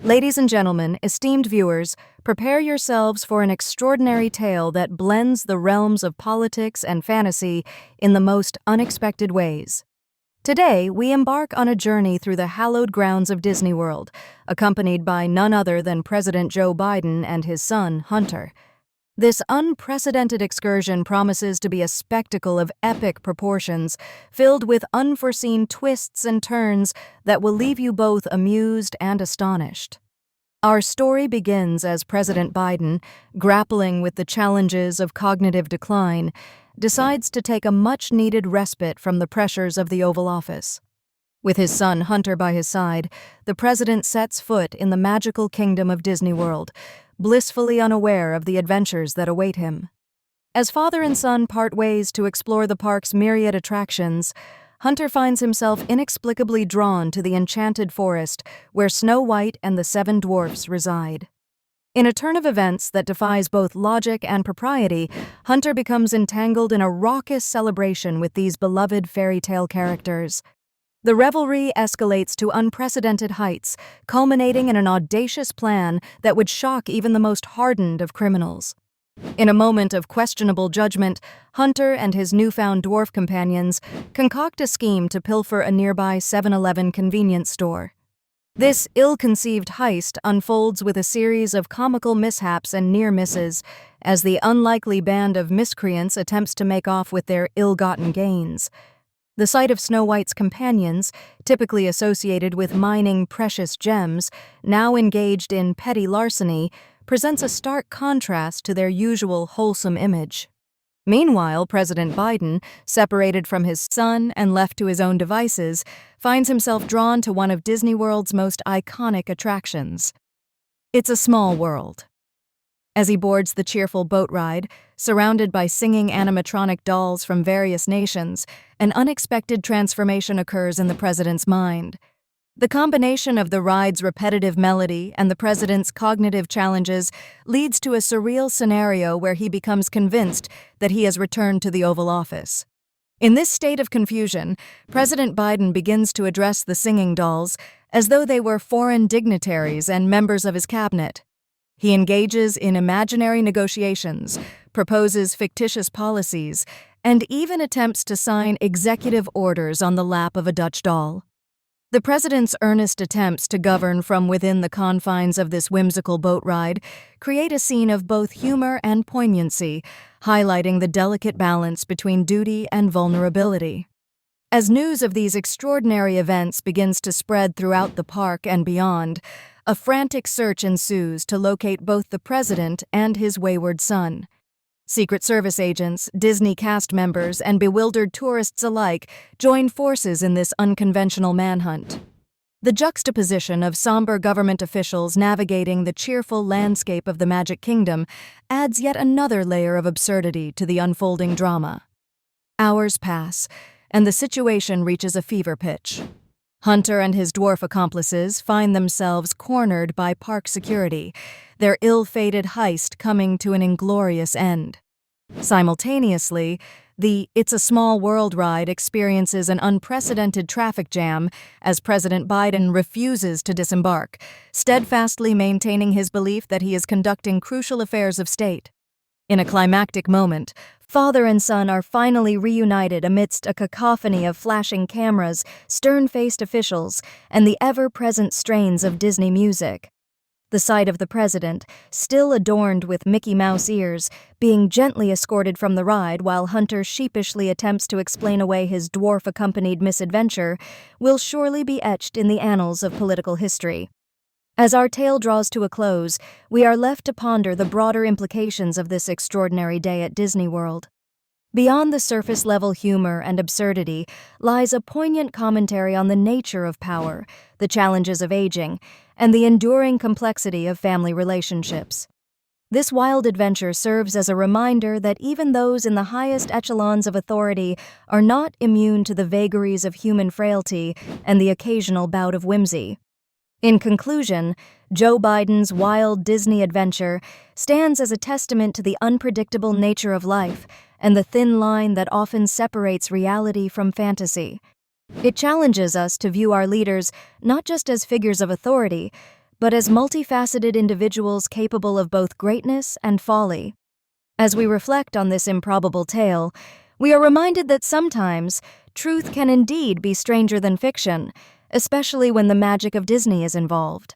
Ladies and gentlemen, esteemed viewers, prepare yourselves for an extraordinary tale that blends the realms of politics and fantasy in the most unexpected ways. Today, we embark on a journey through the hallowed grounds of Disney World, accompanied by none other than President Joe Biden and his son, Hunter. This unprecedented excursion promises to be a spectacle of epic proportions, filled with unforeseen twists and turns that will leave you both amused and astonished. Our story begins as President Biden, grappling with the challenges of cognitive decline, decides to take a much-needed respite from the pressures of the Oval Office. With his son Hunter by his side, the president sets foot in the magical kingdom of Disney World, blissfully unaware of the adventures that await him. As father and son part ways to explore the park's myriad attractions, Hunter finds himself inexplicably drawn to the enchanted forest where Snow White and the 7 dwarfs reside. In a turn of events that defies both logic and propriety, Hunter becomes entangled in a raucous celebration with these beloved fairy tale characters. The revelry escalates to unprecedented heights, culminating in an audacious plan that would shock even the most hardened of criminals. In a moment of questionable judgment, Hunter and his newfound dwarf companions concoct a scheme to pilfer a nearby 7-Eleven convenience store. This ill-conceived heist unfolds with a series of comical mishaps and near misses, as the unlikely band of miscreants attempts to make off with their ill-gotten gains. The sight of Snow White's companions, typically associated with mining precious gems, now engaged in petty larceny, presents a stark contrast to their usual wholesome image. Meanwhile, President Biden, separated from his son and left to his own devices, finds himself drawn to one of Disney World's most iconic attractions. It's a small world. As he boards the cheerful boat ride, surrounded by singing animatronic dolls from various nations, an unexpected transformation occurs in the president's mind. The combination of the ride's repetitive melody and the president's cognitive challenges leads to a surreal scenario where he becomes convinced that he has returned to the Oval Office. In this state of confusion, President Biden begins to address the singing dolls as though they were foreign dignitaries and members of his cabinet. He engages in imaginary negotiations, proposes fictitious policies, and even attempts to sign executive orders on the lap of a Dutch doll. The president's earnest attempts to govern from within the confines of this whimsical boat ride create a scene of both humor and poignancy, highlighting the delicate balance between duty and vulnerability. As news of these extraordinary events begins to spread throughout the park and beyond, a frantic search ensues to locate both the president and his wayward son. Secret Service agents, Disney cast members, and bewildered tourists alike join forces in this unconventional manhunt. The juxtaposition of somber government officials navigating the cheerful landscape of the Magic Kingdom adds yet another layer of absurdity to the unfolding drama. Hours pass, and the situation reaches a fever pitch. Hunter and his dwarf accomplices find themselves cornered by park security, their ill-fated heist coming to an inglorious end. Simultaneously, the It's a Small World ride experiences an unprecedented traffic jam as President Biden refuses to disembark, steadfastly maintaining his belief that he is conducting crucial affairs of state. In a climactic moment, father and son are finally reunited amidst a cacophony of flashing cameras, stern-faced officials, and the ever-present strains of Disney music. The sight of the president, still adorned with Mickey Mouse ears, being gently escorted from the ride while Hunter sheepishly attempts to explain away his dwarf-accompanied misadventure, will surely be etched in the annals of political history. As our tale draws to a close, we are left to ponder the broader implications of this extraordinary day at Disney World. Beyond the surface-level humor and absurdity lies a poignant commentary on the nature of power, the challenges of aging, and the enduring complexity of family relationships. This wild adventure serves as a reminder that even those in the highest echelons of authority are not immune to the vagaries of human frailty and the occasional bout of whimsy. In conclusion, Joe Biden's wild Disney adventure stands as a testament to the unpredictable nature of life and the thin line that often separates reality from fantasy. It challenges us to view our leaders not just as figures of authority, but as multifaceted individuals capable of both greatness and folly. As we reflect on this improbable tale, we are reminded that sometimes truth can indeed be stranger than fiction, especially when the magic of Disney is involved.